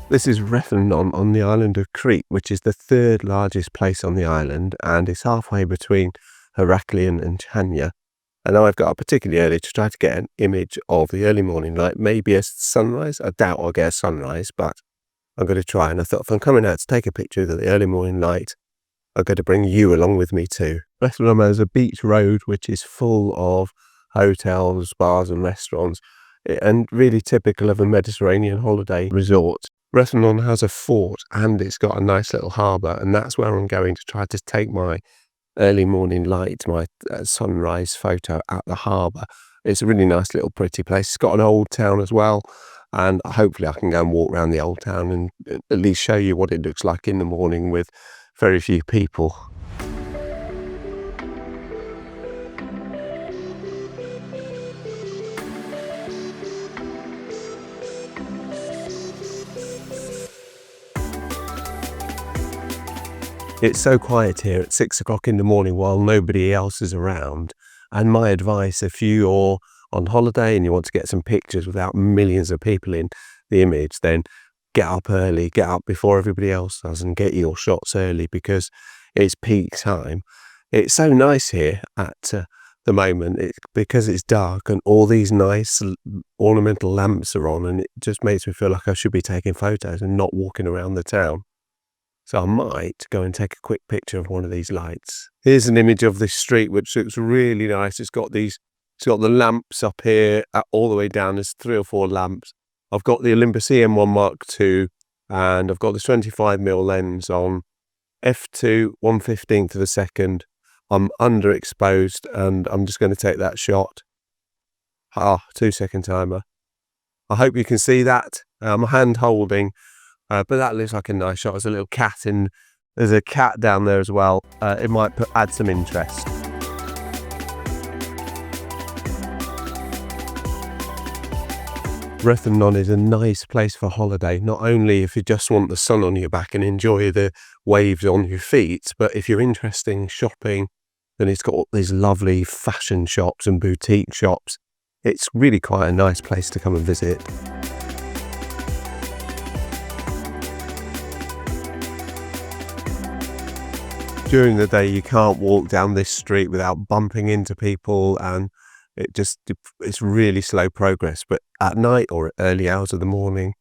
This is Rethymnon on the island of Crete, which is the third largest place on the island, and it's halfway between Heraklion and Chania. And I've got up particularly early to try to get an image of the early morning light, maybe a sunrise. I doubt I'll get a sunrise, but I'm going to try. And I thought if I'm coming out to take a picture of the early morning light, I'm going to bring you along with me too. Rethymnon has a beach road which is full of hotels, bars and restaurants, and really typical of a Mediterranean holiday resort. Rethymnon has a fort and it's got a nice little harbour, and that's where I'm going to try to take my early morning light, my sunrise photo at the harbour. It's a really nice little pretty place. It's got an old town as well, and hopefully I can go and walk around the old town and at least show you what it looks like in the morning with very few people. It's so quiet here at 6 o'clock in the morning while nobody else is around. And my advice, if you're on holiday and you want to get some pictures without millions of people in the image, then get up early, get up before everybody else does and get your shots early because it's peak time. It's so nice here at the moment because it's dark and all these nice ornamental lamps are on, and it just makes me feel like I should be taking photos and not walking around the town. So I might go and take a quick picture of one of these lights. Here's an image of this street, which looks really nice. It's got the lamps up here all the way down. There's 3 or 4 lamps. I've got the Olympus EM1 Mark II, and I've got this 25mm lens on f2, 1/15 of a second. I'm underexposed, and I'm just going to take that shot. 2-second timer. I hope you can see that. I'm hand holding. But that looks like a nice shot. There's a little cat there's a cat down there as well. It might add some interest. Rethymnon is a nice place for holiday, not only if you just want the sun on your back and enjoy the waves on your feet, but if you're interested in shopping, then it's got all these lovely fashion shops and boutique shops. It's really quite a nice place to come and visit. During the day, you can't walk down this street without bumping into people, and it's really slow progress. But at night or at early hours of the morning,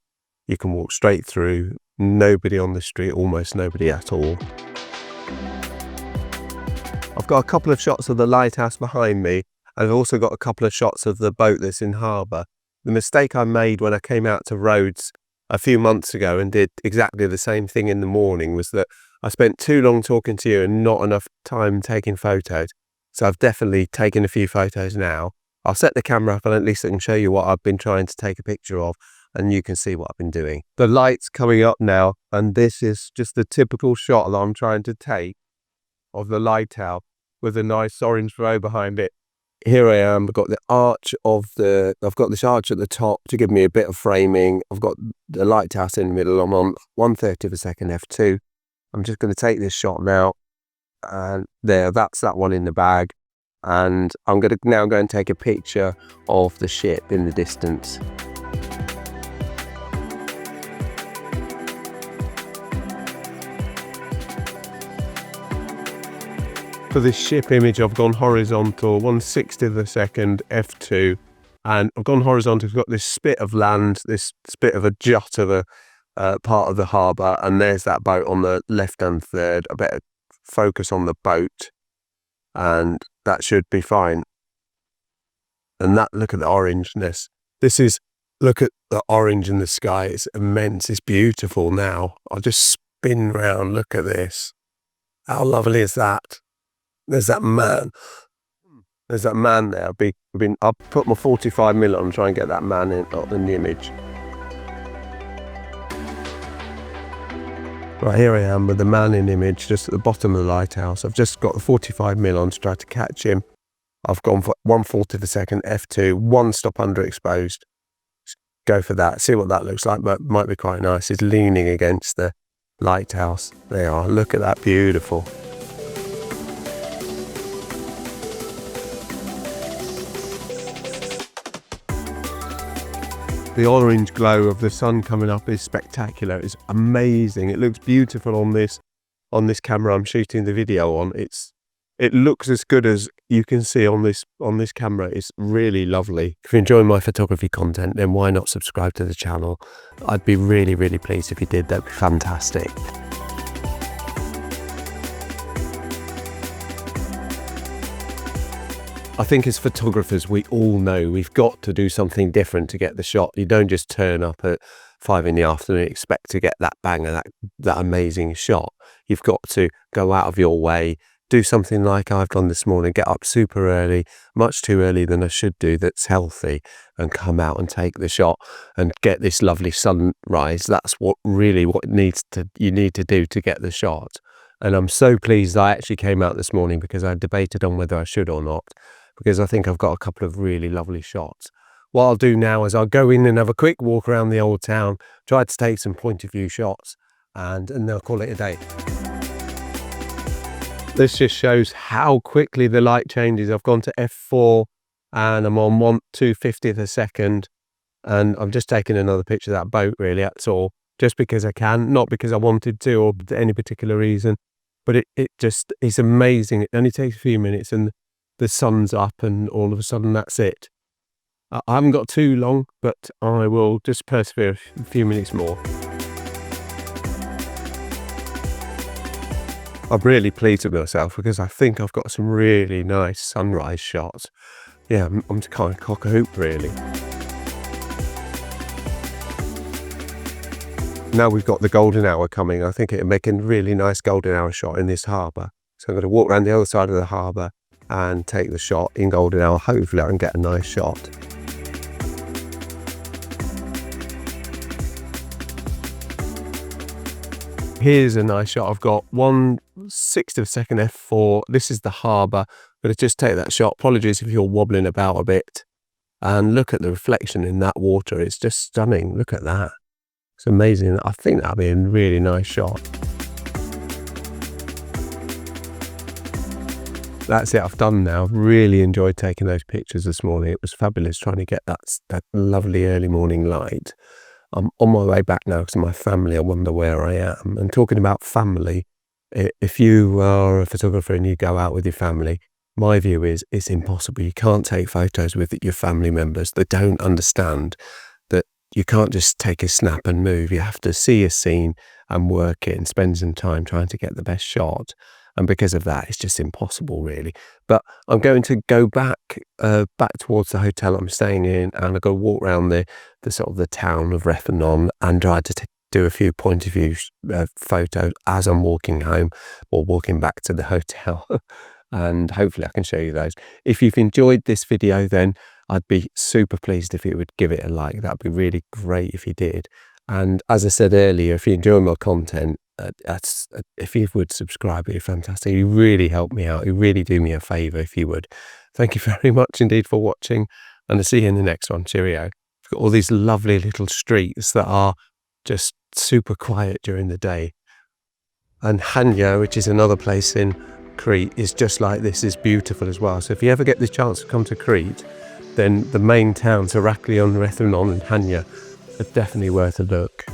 you can walk straight through. Nobody on the street, almost nobody at all. I've got a couple of shots of the lighthouse behind me. I've also got a couple of shots of the boat that's in harbour. The mistake I made when I came out to Rhodes a few months ago and did exactly the same thing in the morning was that I spent too long talking to you and not enough time taking photos. So I've definitely taken a few photos now. I'll set the camera up and at least I can show you what I've been trying to take a picture of, and you can see what I've been doing. The light's coming up now, and this is just the typical shot that I'm trying to take of the lighthouse with a nice orange glow behind it. Here I am. I've got this arch at the top to give me a bit of framing. I've got the lighthouse in the middle. I'm on 1/30 of a second f2. I'm just going to take this shot now, and that's that one in the bag, and I'm going to now go and take a picture of the ship in the distance. For this ship image, I've gone horizontal, 1/60 of a second f2, and I've gone horizontal. I've got this spit of land, this spit of a jut of a part of the harbour, and there's that boat on the left-hand third. I better focus on the boat, and that should be fine. And look at the orangeness. Look at the orange in the sky. It's immense. It's beautiful now. I'll just spin round. Look at this. How lovely is that? There's that man. There's that man there. I'll put my 45mm on and try and get that man in the image. Right, here I am with the man in image just at the bottom of the lighthouse. I've just got the 45mm on to try to catch him. I've gone for 1/40 of a second f2, 1 stop underexposed. Go for that, see what that looks like, but might be quite nice. He's leaning against the lighthouse. There you are, look at that, beautiful. The orange glow of the sun coming up is spectacular. It's amazing. It looks beautiful on this camera I'm shooting the video on. It looks as good as you can see on this camera. It's really lovely. If you're enjoying my photography content, then why not subscribe to the channel? I'd be really, really pleased if you did. That'd be fantastic. I think as photographers, we all know we've got to do something different to get the shot. You don't just turn up at 5 in the afternoon and expect to get that banger, that amazing shot. You've got to go out of your way, do something like I've done this morning, get up super early, much too early than I should do, that's healthy, and come out and take the shot and get this lovely sunrise. That's what you need to do to get the shot. And I'm so pleased I actually came out this morning, because I debated on whether I should or not, because I think I've got a couple of really lovely shots. What I'll do now is I'll go in and have a quick walk around the old town, try to take some point of view shots, and then I'll call it a day. This just shows how quickly the light changes. I've gone to f4 and I'm on 2/50th a second, and I'm just taking another picture of that boat, really, that's all. Just because I can, not because I wanted to or for any particular reason, but it just is amazing. It only takes a few minutes and the sun's up, and all of a sudden that's it. I haven't got too long, but I will just persevere a few minutes more. I'm really pleased with myself, because I think I've got some really nice sunrise shots. Yeah, I'm kind of cock a hoop, really. Now we've got the golden hour coming, I think it'll make a really nice golden hour shot in this harbour. So I'm going to walk around the other side of the harbour and take the shot in golden hour. Hopefully I can get a nice shot. Here's a nice shot. I've got 1/6 of a second f4. This is the harbour. I'm going to just take that shot. Apologies if you're wobbling about a bit. And look at the reflection in that water. It's just stunning. Look at that. It's amazing. I think that'll be a really nice shot. That's it, I've done now. Really enjoyed taking those pictures this morning. It was fabulous trying to get that lovely early morning light. I'm on my way back now to my family. I wonder where I am. And talking about family, if you are a photographer and you go out with your family, my view is it's impossible. You can't take photos with your family members. They don't understand that you can't just take a snap and move. You have to see a scene and work it and spend some time trying to get the best shot. And because of that, it's just impossible, really. But I'm going to go back towards the hotel I'm staying in, and I'm going to walk around the sort of the town of Rethymnon and try to do a few point of view photos as I'm walking home or walking back to the hotel. And hopefully I can show you those. If you've enjoyed this video, then I'd be super pleased if you would give it a like. That'd be really great if you did. And as I said earlier, if you enjoy my content, if you would subscribe, it'd be fantastic. You really help me out. You really do me a favour if you would. Thank you very much indeed for watching, and I'll see you in the next one. Cheerio. We've got all these lovely little streets that are just super quiet during the day. And Hania, which is another place in Crete, is just like this, is beautiful as well. So if you ever get the chance to come to Crete, then the main towns, Heraklion, Rethymnon and Hania, are definitely worth a look.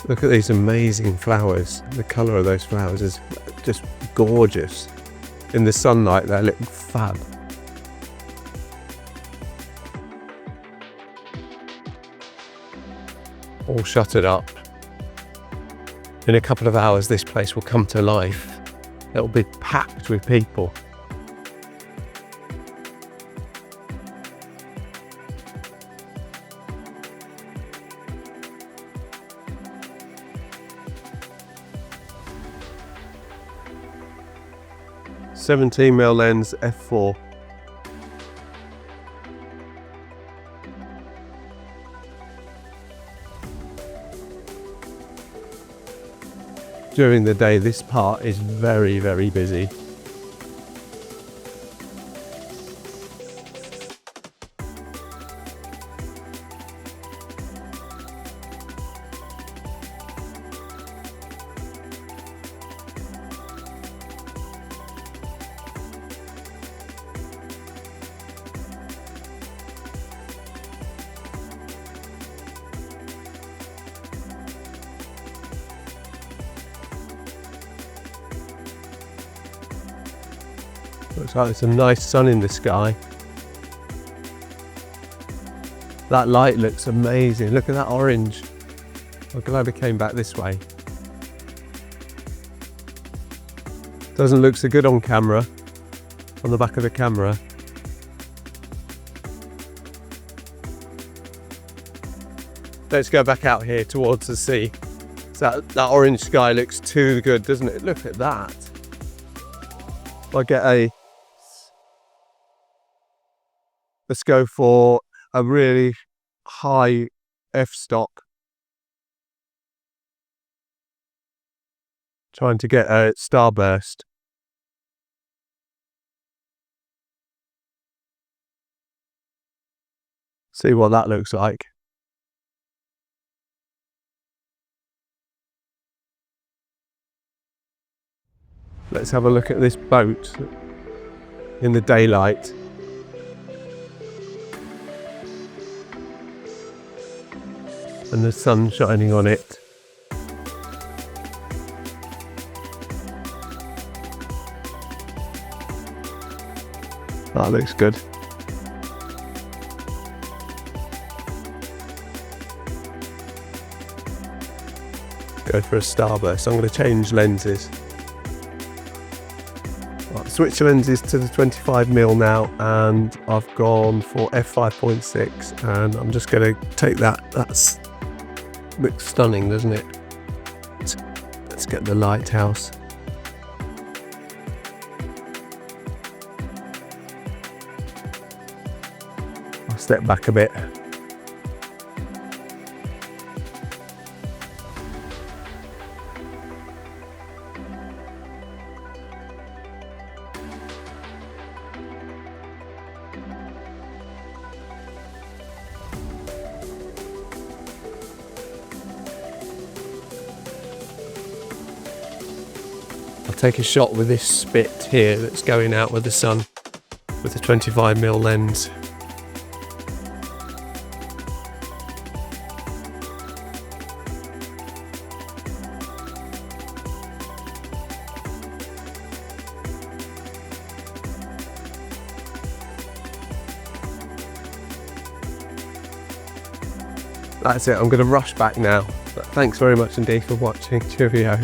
Look at these amazing flowers. The colour of those flowers is just gorgeous. In the sunlight, they look fab. All shuttered up. In a couple of hours, this place will come to life. It'll be packed with people. (17mm lens f4). During the day, this part is very, very busy. Looks like there's some nice sun in the sky. That light looks amazing. Look at that orange. I'm glad I came back this way. Doesn't look so good on camera, on the back of the camera. Let's go back out here towards the sea. So that orange sky looks too good, doesn't it? Look at that. I'll get let's go for a really high f-stop. Trying to get a starburst. See what that looks like. Let's have a look at this boat in the daylight. And the sun shining on it. That looks good. Go for a starburst. I'm going to change lenses. Right, switch lenses to the 25mm now, and I've gone for f5.6, and I'm just going to take that. That's looks stunning, doesn't it? Let's get the lighthouse. I'll step back a bit. I'll take a shot with this spit here that's going out with the sun with the 25mm lens. That's it, I'm going to rush back now. But thanks very much indeed for watching. Cheerio.